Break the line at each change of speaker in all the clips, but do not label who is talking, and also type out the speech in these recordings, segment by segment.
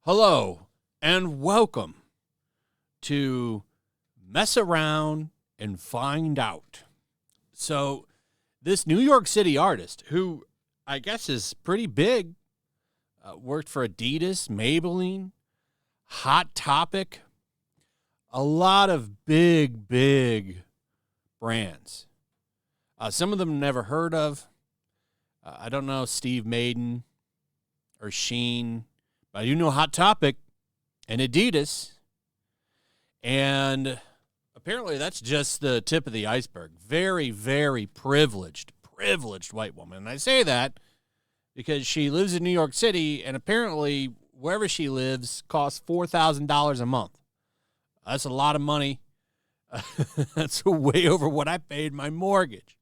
Hello and welcome to Mess Around and Find Out. So this New York City artist, who I guess is pretty big, worked for Adidas, Maybelline, Hot Topic, a lot of big brands. Some of them never heard of. I don't know Steve Madden or Sheen. I do know Hot Topic and Adidas, and apparently that's just the tip of the iceberg. Very, very privileged white woman. And I say that because she lives in New York City, and apparently wherever she lives costs $4,000 a month. That's a lot of money. That's way over what I paid my mortgage.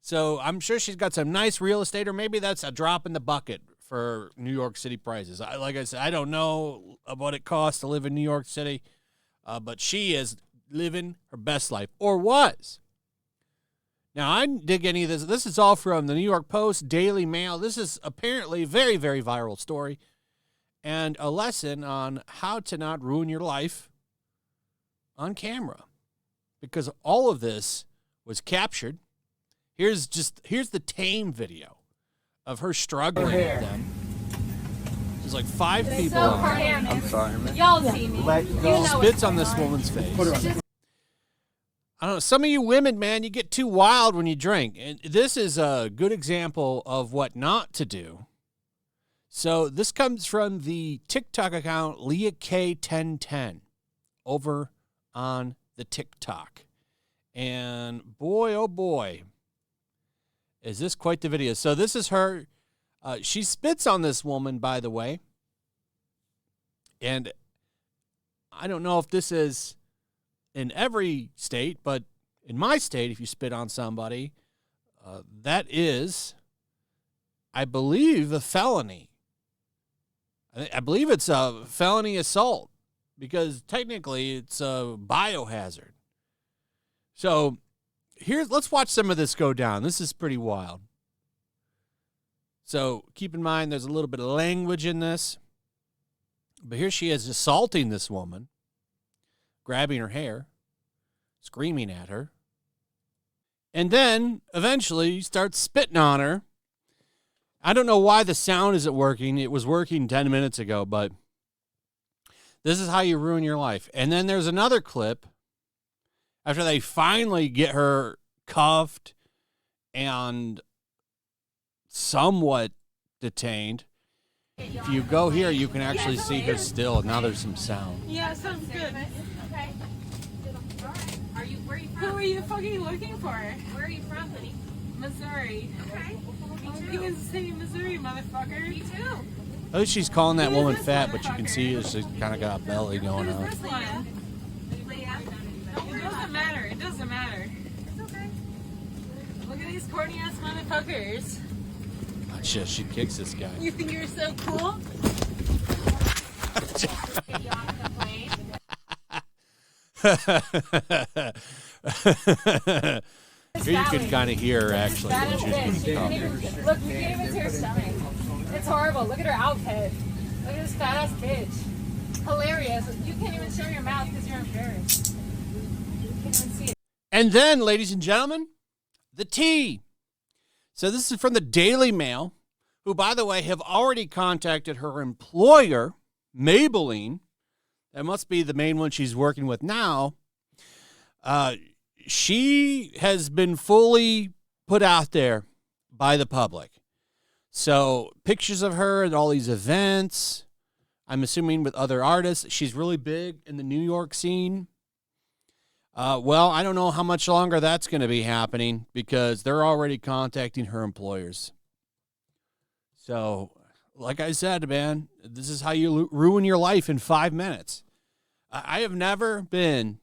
So I'm sure she's got some nice real estate, or maybe that's a drop in the bucket for New York City prices. Like I said, I don't know what it costs to live in New York City, but she is living her best life, or was. Now, I didn't dig any of this. This is all from the New York Post, Daily Mail. This is apparently a very, very viral story and a lesson on how to not ruin your life on camera, because all of this was captured. Here's the tame video of her struggling with them. There's like 5 people on there.
I'm sorry, man.
Y'all see me.
She spits on this woman's face. I don't know. Some of you women, man, you get too wild when you drink. And this is a good example of what not to do. So this comes from the TikTok account Leah K1010 over on the TikTok. And boy, oh boy, is this quite the video. So this is her. She spits on this woman, by the way. And I don't know if this is in every state, but in my state, if you spit on somebody, that is, I believe, a felony. I believe it's a felony assault, because technically it's a biohazard. So let's watch some of this go down. This is pretty wild. So keep in mind there's a little bit of language in this. But here she is assaulting this woman, grabbing her hair, screaming at her. And then eventually starts spitting on her. I don't know why the sound isn't working. It was working 10 minutes ago, but this is how you ruin your life. And then there's another clip after they finally get her cuffed and somewhat detained. If you go here, you can actually see her still. Now there's some sound.
Yeah, sounds good.
Okay. Where are you from?
Who are you fucking looking for?
Where are you from, honey?
Missouri.
Okay. Me
You
too.
can say Missouri, motherfucker.
Me too.
At least she's calling that woman fat, but you can see she's kind of got a belly going on.
Who's this one? It doesn't matter. It doesn't matter.
It's okay.
Look at these corny ass motherfuckers.
She kicks this guy.
You think you're so cool?
Get you off the plane.
Here you can kind of hear her actually.
That
when
is
she's
bitch. You
being
can't even,
cuffed.
look, you can't even see her stomach. It's horrible. Look at her outfit. Look at this fat ass bitch. Hilarious. You can't even show your mouth because you're embarrassed. You can't even see it.
And then, ladies and gentlemen, the tea. So this is from the Daily Mail, who, by the way, have already contacted her employer, Maybelline. That must be the main one she's working with now. She has been fully put out there by the public. So pictures of her at all these events, I'm assuming with other artists. She's really big in the New York scene. Well, I don't know how much longer that's going to be happening, because they're already contacting her employers. So, like I said, man, this is how you ruin your life in 5 minutes. I have never been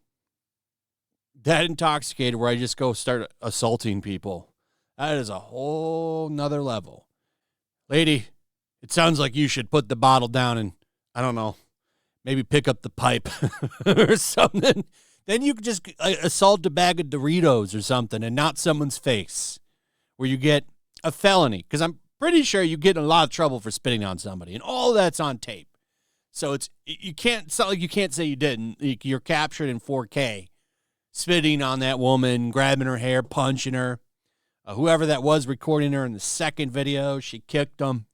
that intoxicated where I just go start assaulting people. That is a whole nother level. Lady, it sounds like you should put the bottle down and, I don't know, maybe pick up the pipe or something. Then you could just assault a bag of Doritos or something and not someone's face, where you get a felony. Because I'm pretty sure you get in a lot of trouble for spitting on somebody, and all that's on tape. So it's not like you can't say you didn't. You're captured in 4K, spitting on that woman, grabbing her hair, punching her. Whoever that was recording her in the second video, she kicked him.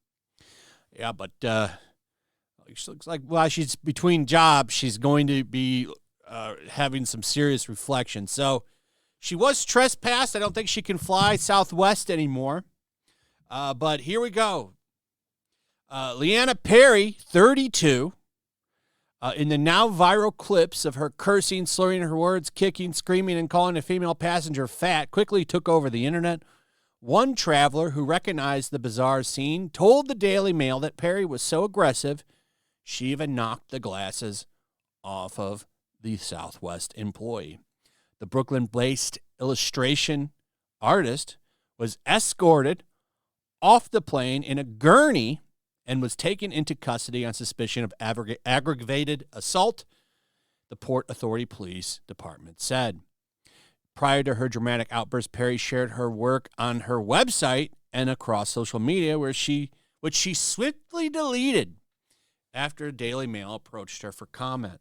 Yeah, but she looks like while she's between jobs, she's going to be having some serious reflection. So she was trespassed. I don't think she can fly Southwest anymore. But here we go. Leanna Perry, 32, in the now viral clips of her cursing, slurring her words, kicking, screaming, and calling a female passenger fat, quickly took over the internet. One traveler who recognized the bizarre scene told the Daily Mail that Perry was so aggressive, she even knocked the glasses off of the Southwest employee. The Brooklyn-based illustration artist was escorted off the plane in a gurney and was taken into custody on suspicion of aggravated assault, the Port Authority Police Department said. Prior to her dramatic outburst, Perry shared her work on her website and across social media, which she swiftly deleted after Daily Mail approached her for comment.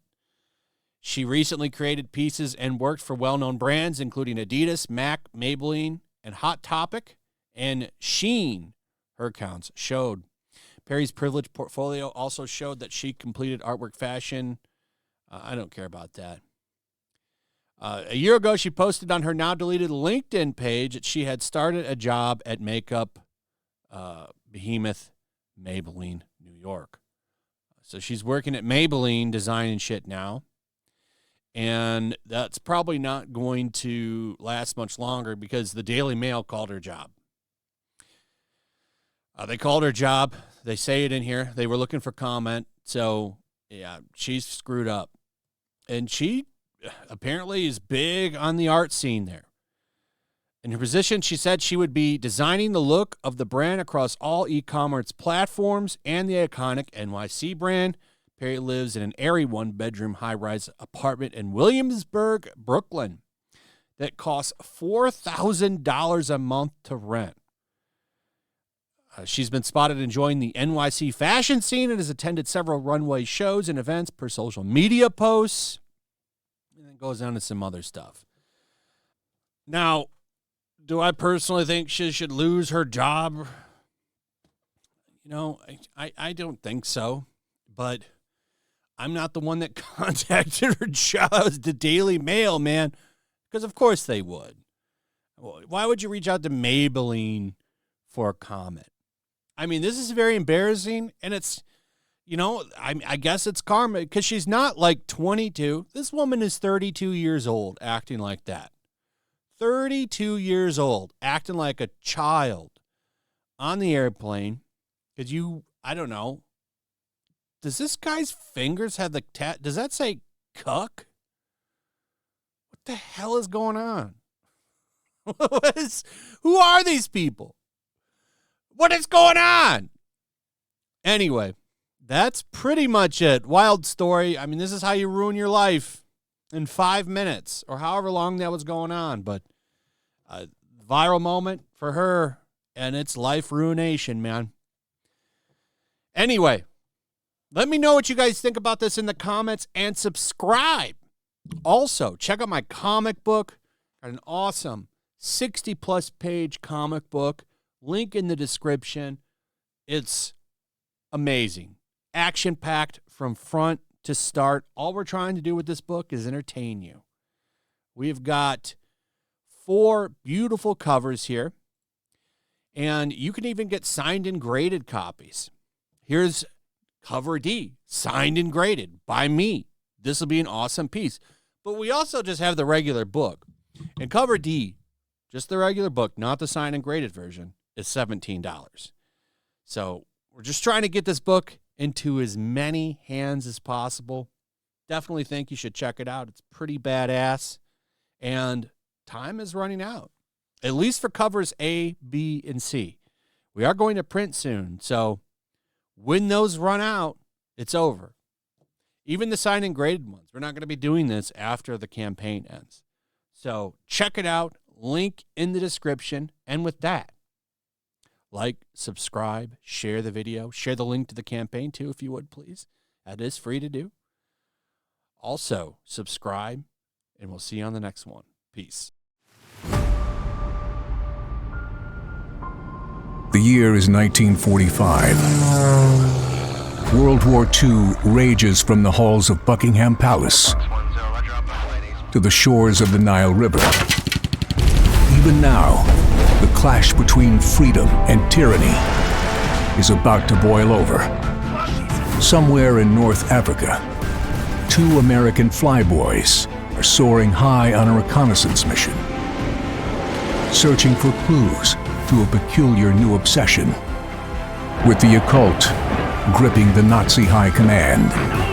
She recently created pieces and worked for well-known brands, including Adidas, MAC, Maybelline, and Hot Topic, and Shein, her accounts showed. Perry's privileged portfolio also showed that she completed artwork fashion. I don't care about that. A year ago, she posted on her now-deleted LinkedIn page that she had started a job at makeup behemoth Maybelline, New York. So she's working at Maybelline designing shit now. And that's probably not going to last much longer because the Daily Mail called her job. They called her job. They say it in here. They were looking for comment. So, yeah, she's screwed up. And she apparently is big on the art scene there. In her position, she said she would be designing the look of the brand across all e-commerce platforms and the iconic NYC brand. Perry lives in an airy one-bedroom high-rise apartment in Williamsburg, Brooklyn, that costs $4,000 a month to rent. She's been spotted enjoying the NYC fashion scene and has attended several runway shows and events per social media posts. And it goes on to some other stuff. Now, do I personally think she should lose her job? You know, I don't think so. But I'm not the one that contacted her job. It was the Daily Mail, man. Because of course they would. Why would you reach out to Maybelline for a comment? I mean, this is very embarrassing, and it's, you know, I guess it's karma, because she's not like 22. This woman is 32 years old acting like that. 32 years old, acting like a child on the airplane. Because I don't know. Does this guy's fingers have the does that say cuck? What the hell is going on? Who are these people? What is going on? Anyway, that's pretty much it. Wild story. I mean, this is how you ruin your life in 5 minutes or however long that was going on. But viral moment for her, and it's life ruination, man. Anyway, let me know what you guys think about this in the comments and subscribe. Also, check out my comic book. Got an awesome 60-plus page comic book. Link in the description. It's amazing. Action-packed from front to start. All we're trying to do with this book is entertain you. We've got 4 beautiful covers here. And you can even get signed and graded copies. Here's cover D, signed and graded by me. This will be an awesome piece. But we also just have the regular book. And cover D, just the regular book, not the signed and graded version, is $17. So we're just trying to get this book into as many hands as possible. Definitely think you should check it out. It's pretty badass. And time is running out, at least for covers A, B, and C. We are going to print soon. So when those run out, it's over. even the signed and graded ones. We're not going to be doing this after the campaign ends. So check it out. Link in the description. And with that, like, subscribe, share the video, share the link to the campaign too, if you would, please. That is free to do. Also, subscribe, and we'll see you on the next one. Peace.
The year is 1945. World War II rages from the halls of Buckingham Palace to the shores of the Nile River. Even now, the clash between freedom and tyranny is about to boil over. Somewhere in North Africa, 2 American flyboys are soaring high on a reconnaissance mission, searching for clues to a peculiar new obsession with the occult gripping the Nazi high command.